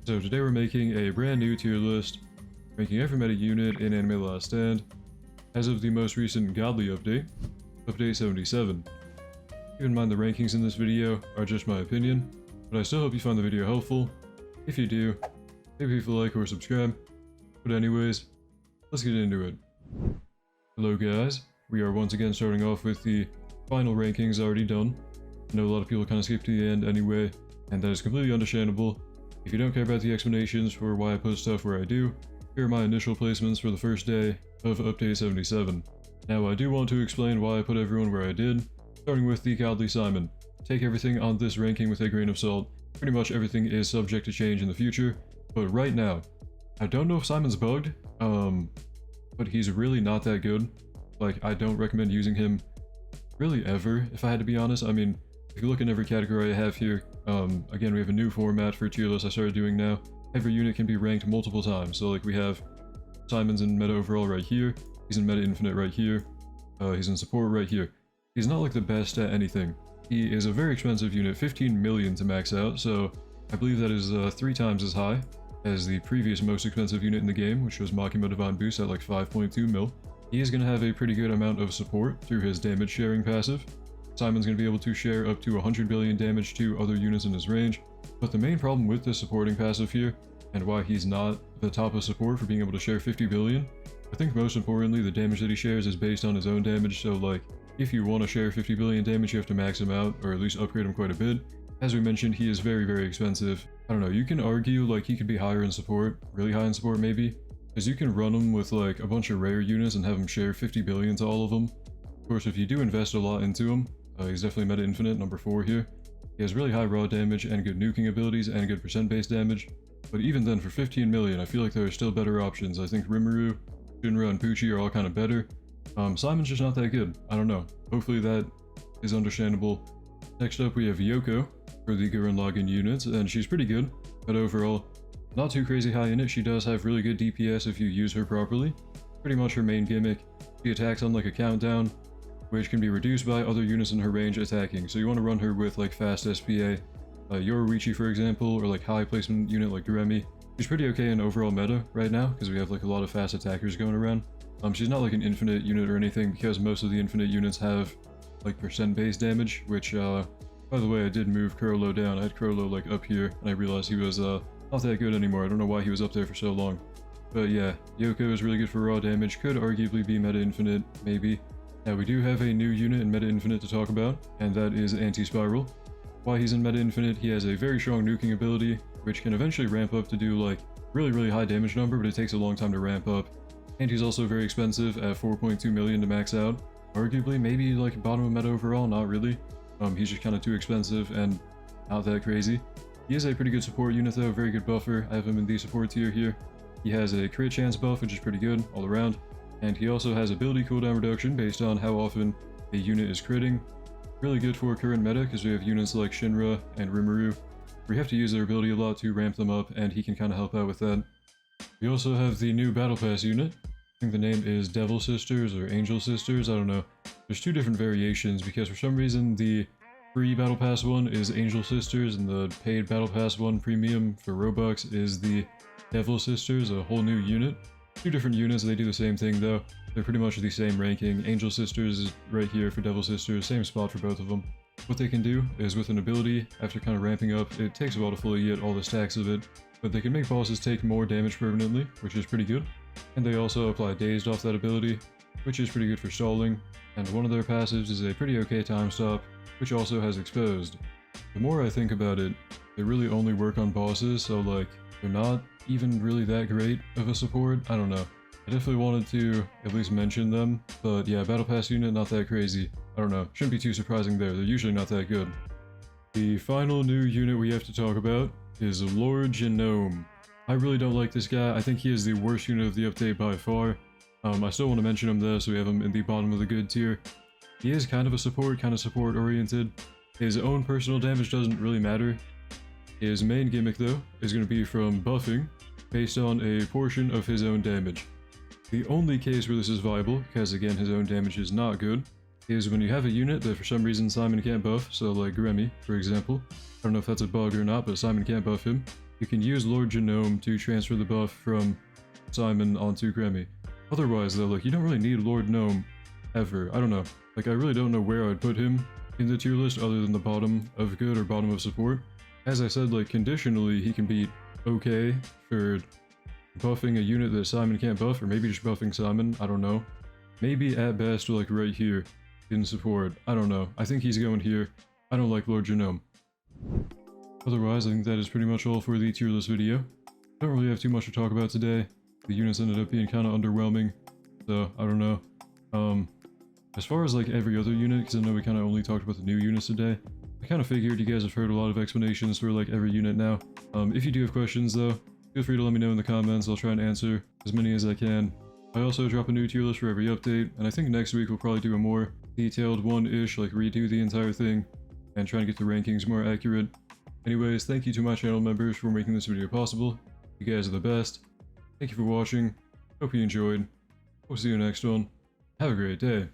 So today we're making a brand new tier list, ranking every meta unit in Anime The Last Stand, as of the most recent Godly update, update 77. Keep in mind the rankings in this video are just my opinion, but I still hope you find the video helpful. If you do, maybe leave a like or subscribe. But anyways, let's get into it. Hello guys, we are once again starting off with the final rankings already done. I know a lot of people kind of skip to the end anyway, and that is completely understandable. If you don't care about the explanations for why I put stuff where I do, here are my initial placements for the first day of update 77. Now I do want to explain why I put everyone where I did, starting with the Godly Simon. Take everything on this ranking with a grain of salt. Pretty much everything is subject to change in the future, but right now, I don't know if Simon's bugged, but he's really not that good. Like, I don't recommend using him really ever, if I had to be honest. I mean, if you look in every category I have here, again, we have a new format for tier list I started doing now. Every unit can be ranked multiple times. So like we have Simon's in meta overall right here. He's in meta infinite right here. He's in support right here. He's not like the best at anything. He is a very expensive unit, 15 million to max out. So I believe that is 3 times as high as the previous most expensive unit in the game, which was Makima Divine Boost at like 5.2 mil. He is going to have a pretty good amount of support through his damage sharing passive. Simon's going to be able to share up to 100 billion damage to other units in his range, but the main problem with this supporting passive here, and why he's not the top of support for being able to share 50 billion, I think most importantly the damage that he shares is based on his own damage, so like, if you want to share 50 billion damage you have to max him out, or at least upgrade him quite a bit. As we mentioned, he is very expensive. I don't know, you can argue like he could be higher in support, really high in support maybe, because you can run him with like a bunch of rare units and have him share 50 billion to all of them. Of course, if you do invest a lot into him, he's definitely meta infinite, number 4 here. He has really high raw damage and good nuking abilities and good percent based damage. But even then, for 15 million, I feel like there are still better options. I think Rimuru, Shinra, and Pucci are all kind of better. Simon's just not that good. I don't know. Hopefully that is understandable. Next up, we have Yoko for the Gurren Lagan units, and she's pretty good. But overall, not too crazy high in it. She does have really good DPS if you use her properly. Pretty much her main gimmick. She attacks on like a countdown, which can be reduced by other units in her range attacking. So you want to run her with like fast SPA, Yoruichi for example, or like high placement unit like Remy. She's pretty okay in overall meta right now, because we have like a lot of fast attackers going around. She's not like an infinite unit or anything, because most of the infinite units have like percent based damage, which by the way, I did move Kurolo down. I had Kurolo like up here, and I realized he was not that good anymore. I don't know why he was up there for so long. But yeah, Yoko is really good for raw damage, could arguably be meta infinite, maybe. Now we do have a new unit in Meta Infinite to talk about, and that is Anti-Spiral. While he's in Meta Infinite, he has a very strong nuking ability, which can eventually ramp up to do like really high damage number, but it takes a long time to ramp up. And he's also very expensive at 4.2 million to max out. Arguably, maybe like bottom of meta overall, not really. He's just kind of too expensive and not that crazy. He is a pretty good support unit though, very good buffer. I have him in the support tier here. He has a crit chance buff, which is pretty good all around. And he also has ability cooldown reduction based on how often a unit is critting. Really good for current meta, because we have units like Shinra and Rimuru. We have to use their ability a lot to ramp them up, and he can kind of help out with that. We also have the new Battle Pass unit. I think the name is Devil Sisters or Angel Sisters, I don't know. There's 2 different variations, because for some reason the free Battle Pass one is Angel Sisters, and the paid Battle Pass one premium for Robux is the Devil Sisters, a whole new unit. 2 different units, they do the same thing though. They're pretty much the same ranking. Angel Sisters is right here for Devil Sisters, same spot for both of them. What they can do is with an ability, after kind of ramping up, it takes a while to fully get all the stacks of it, but they can make bosses take more damage permanently, which is pretty good. And they also apply dazed off that ability, which is pretty good for stalling. And one of their passives is a pretty okay time stop, which also has exposed. The more I think about it, they really only work on bosses, so like, they're not even really that great of a support. I don't know. I definitely wanted to at least mention them, but yeah, Battle Pass unit, not that crazy. I don't know. Shouldn't be too surprising there. They're usually not that good. The final new unit we have to talk about is Lord Genome. I really don't like this guy. I think he is the worst unit of the update by far. I still want to mention him though, so we have him in the bottom of the good tier. He is kind of support oriented. His own personal damage doesn't really matter. His main gimmick though is going to be from buffing based on a portion of his own damage. The only case where this is viable, because again his own damage is not good, is when you have a unit that for some reason Simon can't buff, so like Remy for example. I don't know if that's a bug or not, but Simon can't buff him. you can use Lord Genome to transfer the buff from Simon onto Grammy. Otherwise though, like, you don't really need Lord Gnome ever. I don't know. Like, I really don't know where I'd put him in the tier list other than the bottom of good or bottom of support. As I said, like, conditionally, he can be okay for buffing a unit that Simon can't buff, or maybe just buffing Simon, I don't know. Maybe at best, like, right here in support. I don't know. I think he's going here. I don't like Lord Genome. Otherwise, I think that is pretty much all for the tier list video. Don't really have too much to talk about today. The units ended up being kind of underwhelming, so I don't know. As far as like every other unit, because I know we kind of only talked about the new units today, I kind of figured you guys have heard a lot of explanations for like every unit now. If you do have questions though, feel free to let me know in the comments. I'll try and answer as many as I can. I also drop a new tier list for every update, and I think next week we'll probably do a more detailed one-ish, like redo the entire thing, and try and get the rankings more accurate. Anyways, thank you to my channel members for making this video possible. You guys are the best. Thank you for watching. Hope you enjoyed. We'll see you next one. Have a great day.